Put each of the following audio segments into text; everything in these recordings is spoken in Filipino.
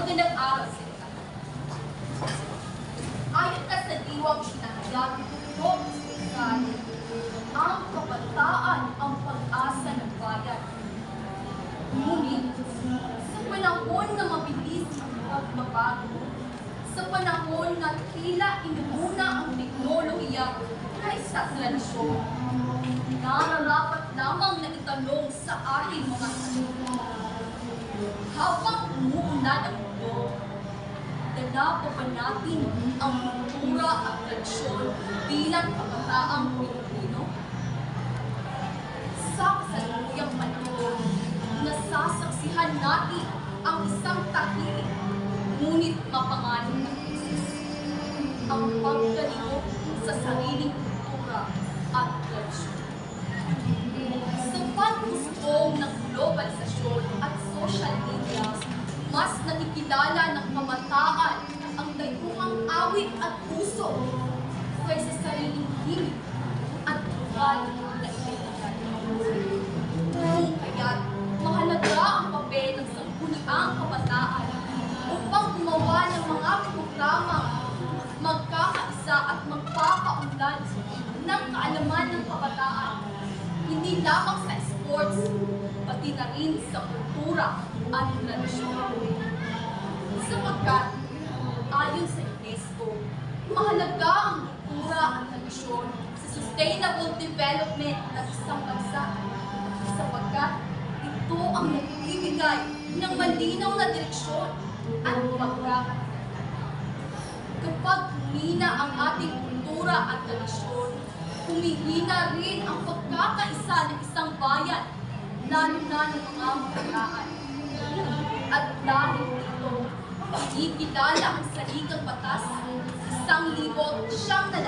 Magandang araw sa inyo. Ayon na sa diwang sinahayag ko sa ang kabataan ang pag-asa ng bayan. Ngunit, sa panahon na mabilis ang pagbabago, sa panahon na tila inuna ang teknolohiya kaysa tradisyon, nararapat lamang na itanong sa ating mga sarili. Habang umuunlad ang mundo, dala pa ba natin ang kultura at tradisyon bilang kabataang Pilipino? Sa kasalukuyang panahon, nasasaksihan natin ang isang tahimik, ngunit mapanganib na krisis, ang pagkalihok sa sariling kultura at tradisyon. Sa pag-usbong ng globalisasyon at social media, mas nakikilala ng kabataan ang dayuhang awit at puso kaysa sariling hilig at tugal na itinagay. Kung kaya't mahalaga ang papel ng sangguniang kabataan upang gumawa ng mga programang magkakaisa at magpapaunlad ng kaalaman ng kabataan, hindi lamang sa sports, pati na rin sa kultura at tradisyon. Sapagkat, ayon sa UNESCO, mahalaga ang kultura at tradisyon sa sustainable development ng isang bansa, sapagkat ito ang nagbibigay ng malinaw na direksyon at pagkakaroon. Kapag humina ang ating kultura at tradisyon, humihina rin ang pagkakaisa ng isang bayan, lalo na ng mga kabataan. At dahil dito, ikilala ang Saligang Batas 1987,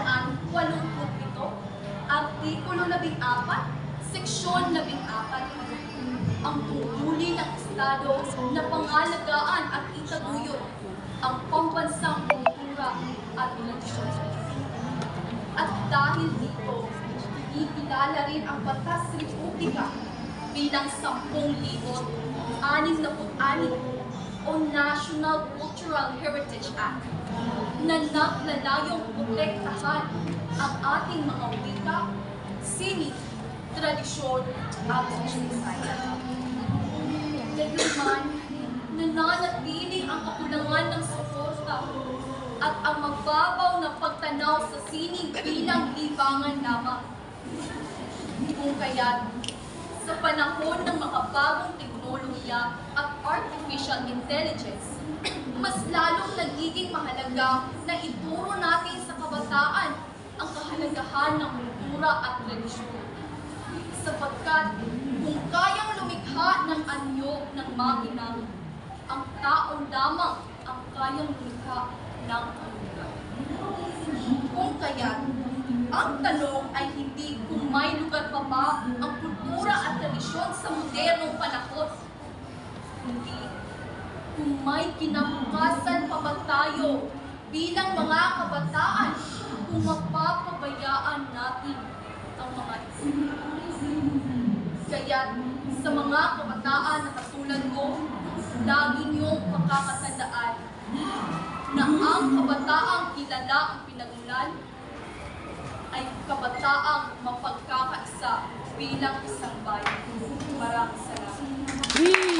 Artikulo 14, Seksyon 14, ang tungkulin ng Estado na pangalagaan at itaguyod ang pambansang kultura at tradisyon. At dahil dito, ikilala rin ang Batas Republika bilang 10,066 o National Cultural Heritage Act na naglalayong protektahan ang ating mga wika, sining, tradisyon at kasaysayan. Gayunman, nananatili ang kakulangan ng suporta at ang mababaw na pagtanaw sa sining bilang libangan lamang. Kung kaya't, sa panahon ng makabagong teknolohiya at artificial intelligence, mas lalong nagiging mahalaga na ituro natin sa kabataan ang kahalagahan ng kultura at tradisyon. Sapagkat kung kayang lumikha ng anyo ng makina, ang tao lamang ang kayang lumikha ng kultura. Kung kaya't, ang tanong ay hindi kung may lugar pa ba ang kultura at tradisyon sa modernong panahon, kundi kung may kinabukasan pa ba tayo bilang mga kabataan kung mapapabayaan natin ang mga ito. Kaya't sa mga kabataan na katulad ko, lagi niyong makakatandaan na ang kabataang kilala ang pinagmulan ay kabataang mapagkakaisa bilang isang bayan. Maraming salamat.